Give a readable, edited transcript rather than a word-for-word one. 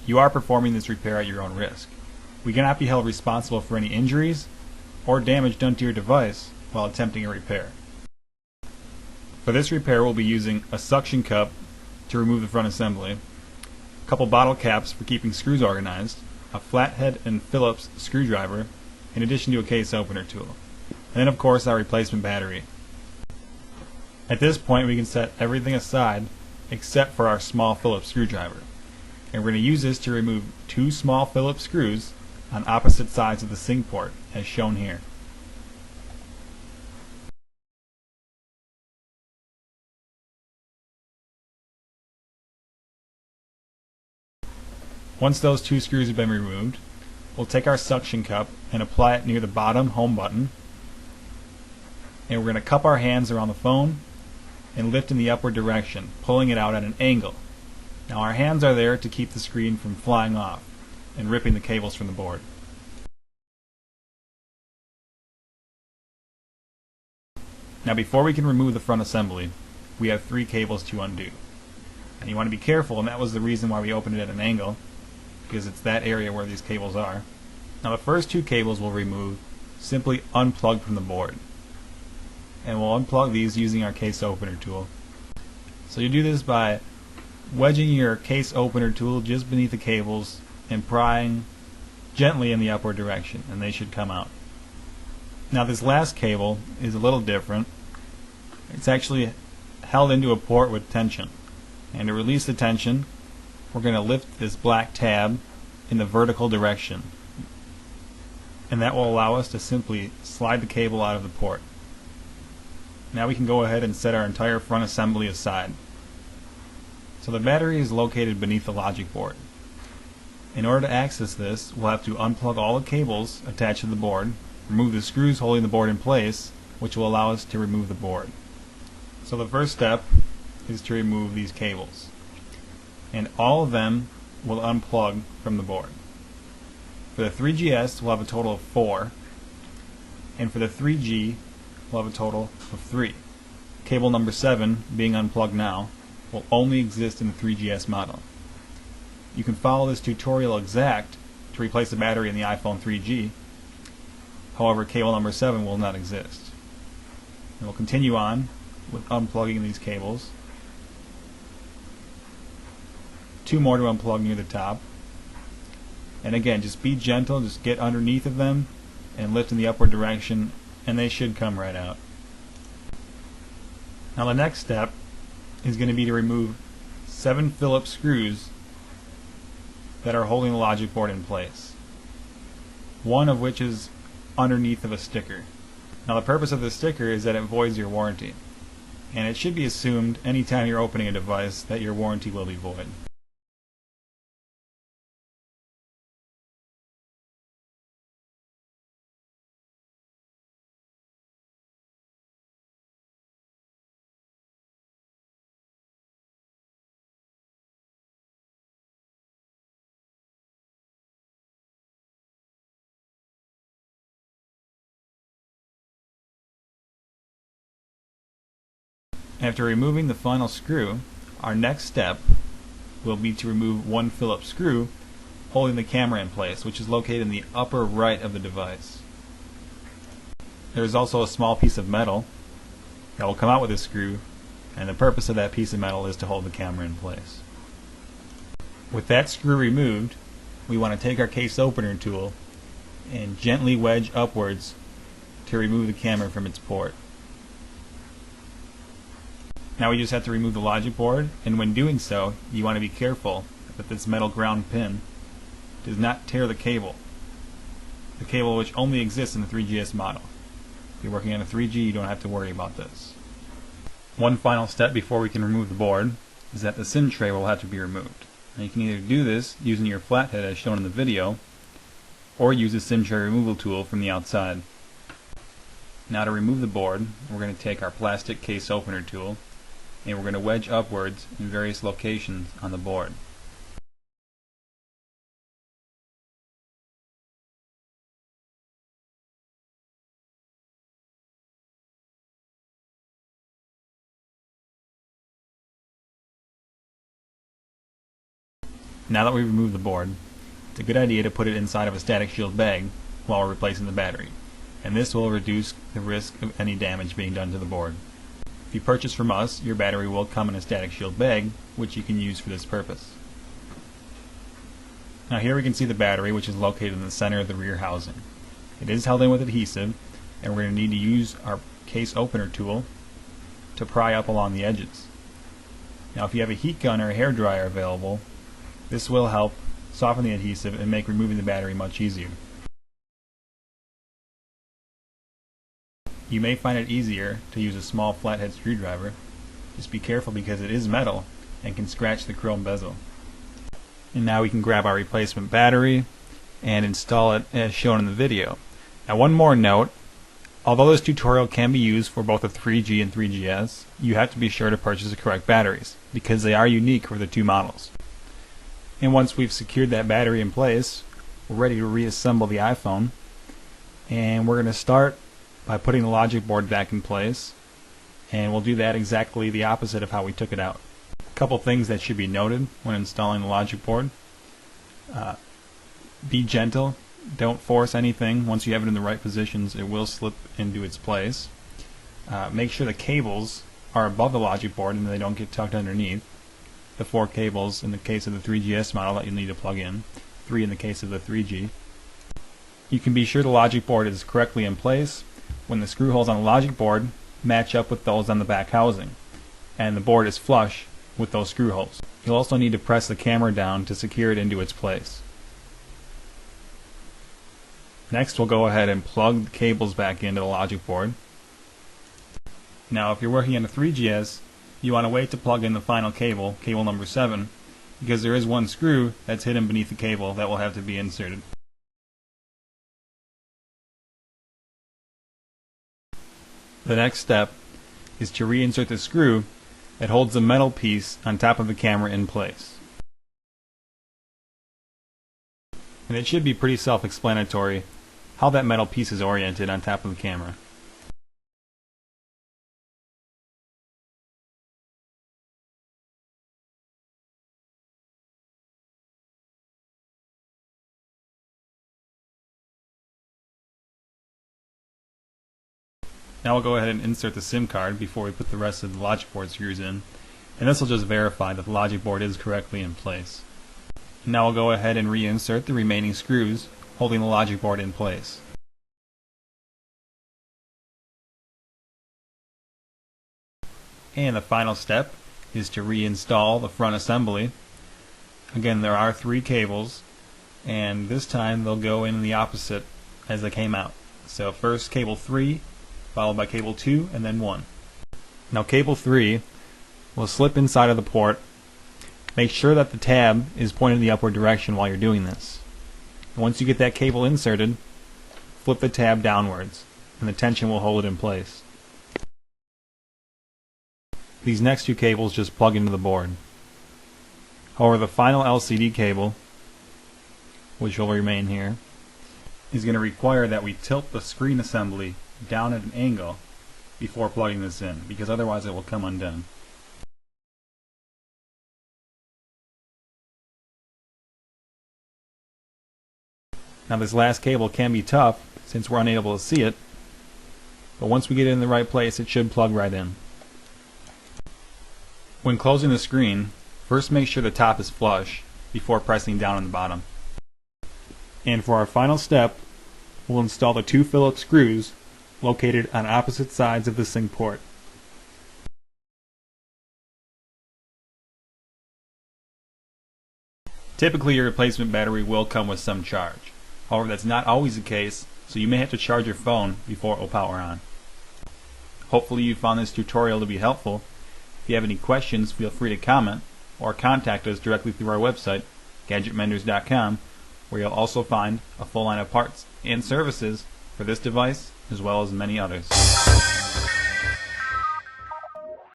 you are performing this repair at your own risk. We cannot be held responsible for any injuries or damage done to your device while attempting a repair. For this repair, we'll be using a suction cup to remove the front assembly, a couple bottle caps for keeping screws organized, a flathead and Phillips screwdriver, in addition to a case opener tool, and then of course our replacement battery. At this point we can set everything aside except for our small Phillips screwdriver, and we're going to use this to remove two small Phillips screws on opposite sides of the sync port as shown here. Once those two screws have been removed, we'll take our suction cup and apply it near the bottom home button, and we're going to cup our hands around the phone and lift in the upward direction, pulling it out at an angle. Now our hands are there to keep the screen from flying off and ripping the cables from the board. Now before we can remove the front assembly, we have three cables to undo. And you want to be careful, and that was the reason why we opened it at an angle, because it's that area where these cables are. Now the first two cables we'll remove simply unplugged from the board. And we'll unplug these using our case opener tool. So you do this by wedging your case opener tool just beneath the cables and prying gently in the upward direction, and they should come out. Now this last cable is a little different. It's actually held into a port with tension. And to release the tension, we're going to lift this black tab in the vertical direction. And that will allow us to simply slide the cable out of the port. Now we can go ahead and set our entire front assembly aside. So the battery is located beneath the logic board. In order to access this, we'll have to unplug all the cables attached to the board, remove the screws holding the board in place, which will allow us to remove the board. So the first step is to remove these cables. And all of them will unplug from the board. For the 3GS, we'll have a total of 4. And for the 3G, we'll have a total of 3. Cable number 7, being unplugged now, will only exist in the 3GS model. You can follow this tutorial exact to replace the battery in the iPhone 3G. However, cable number 7 will not exist. And we'll continue on with unplugging these cables. 2 more to unplug near the top. And again, just be gentle, just get underneath of them and lift in the upward direction, and they should come right out. Now the next step is going to be to remove 7 Phillips screws that are holding the logic board in place. One of which is underneath of a sticker. Now the purpose of this sticker is that it voids your warranty. And it should be assumed anytime you're opening a device that your warranty will be void. After removing the final screw, our next step will be to remove 1 Phillips screw holding the camera in place, which is located in the upper right of the device. There is also a small piece of metal that will come out with this screw, and the purpose of that piece of metal is to hold the camera in place. With that screw removed, we want to take our case opener tool and gently wedge upwards to remove the camera from its port. Now we just have to remove the logic board, and when doing so, you want to be careful that this metal ground pin does not tear the cable which only exists in the 3GS model. If you're working on a 3G, you don't have to worry about this. One final step before we can remove the board is that the SIM tray will have to be removed. Now you can either do this using your flathead as shown in the video, or use a SIM tray removal tool from the outside. Now to remove the board, we're going to take our plastic case opener tool and we're going to wedge upwards in various locations on the board. Now that we've removed the board, it's a good idea to put it inside of a static shield bag while we're replacing the battery, and this will reduce the risk of any damage being done to the board. If you purchase from us, your battery will come in a static shield bag, which you can use for this purpose. Now here we can see the battery, which is located in the center of the rear housing. It is held in with adhesive, and we're going to need to use our case opener tool to pry up along the edges. Now if you have a heat gun or a hair dryer available, this will help soften the adhesive and make removing the battery much easier. You may find it easier to use a small flathead screwdriver. Just be careful because it is metal and can scratch the chrome bezel. And now we can grab our replacement battery and install it as shown in the video. Now one more note, although this tutorial can be used for both a 3G and 3GS, you have to be sure to purchase the correct batteries because they are unique for the two models. And once we've secured that battery in place, we're ready to reassemble the iPhone, and we're going to start by putting the logic board back in place, and we'll do that exactly the opposite of how we took it out. A couple things that should be noted when installing the logic board. Be gentle, don't force anything. Once you have it in the right positions, it will slip into its place. Make sure the cables are above the logic board and they don't get tucked underneath. The 4 cables in the case of the 3GS model that you'll need to plug in, 3 in the case of the 3G. You can be sure the logic board is correctly in place when the screw holes on the logic board match up with those on the back housing, and the board is flush with those screw holes. You'll also need to press the camera down to secure it into its place. Next, we'll go ahead and plug the cables back into the logic board. Now if you're working on a 3GS, you want to wait to plug in the final cable, cable number 7, because there is one screw that's hidden beneath the cable that will have to be inserted. The next step is to reinsert the screw that holds the metal piece on top of the camera in place. And it should be pretty self-explanatory how that metal piece is oriented on top of the camera. Now we'll go ahead and insert the SIM card before we put the rest of the logic board screws in, and this will just verify that the logic board is correctly in place. Now we'll go ahead and reinsert the remaining screws holding the logic board in place. And the final step is to reinstall the front assembly. Again, there are 3 cables, and this time they'll go in the opposite as they came out. So first cable 3, followed by cable 2, and then 1. Now cable 3 will slip inside of the port. Make sure that the tab is pointed in the upward direction while you're doing this. Once you get that cable inserted, flip the tab downwards, and the tension will hold it in place. These next 2 cables just plug into the board. However, the final LCD cable, which will remain here, is going to require that we tilt the screen assembly down at an angle before plugging this in, because otherwise it will come undone. Now this last cable can be tough since we're unable to see it, but once we get it in the right place it should plug right in. When closing the screen, first make sure the top is flush before pressing down on the bottom. And for our final step, we'll install the 2 Phillips screws located on opposite sides of the sync port. Typically your replacement battery will come with some charge. However, that's not always the case, so you may have to charge your phone before it will power on. Hopefully you found this tutorial to be helpful. If you have any questions, feel free to comment or contact us directly through our website, gadgetmenders.com, where you'll also find a full line of parts and services for this device as well as many others.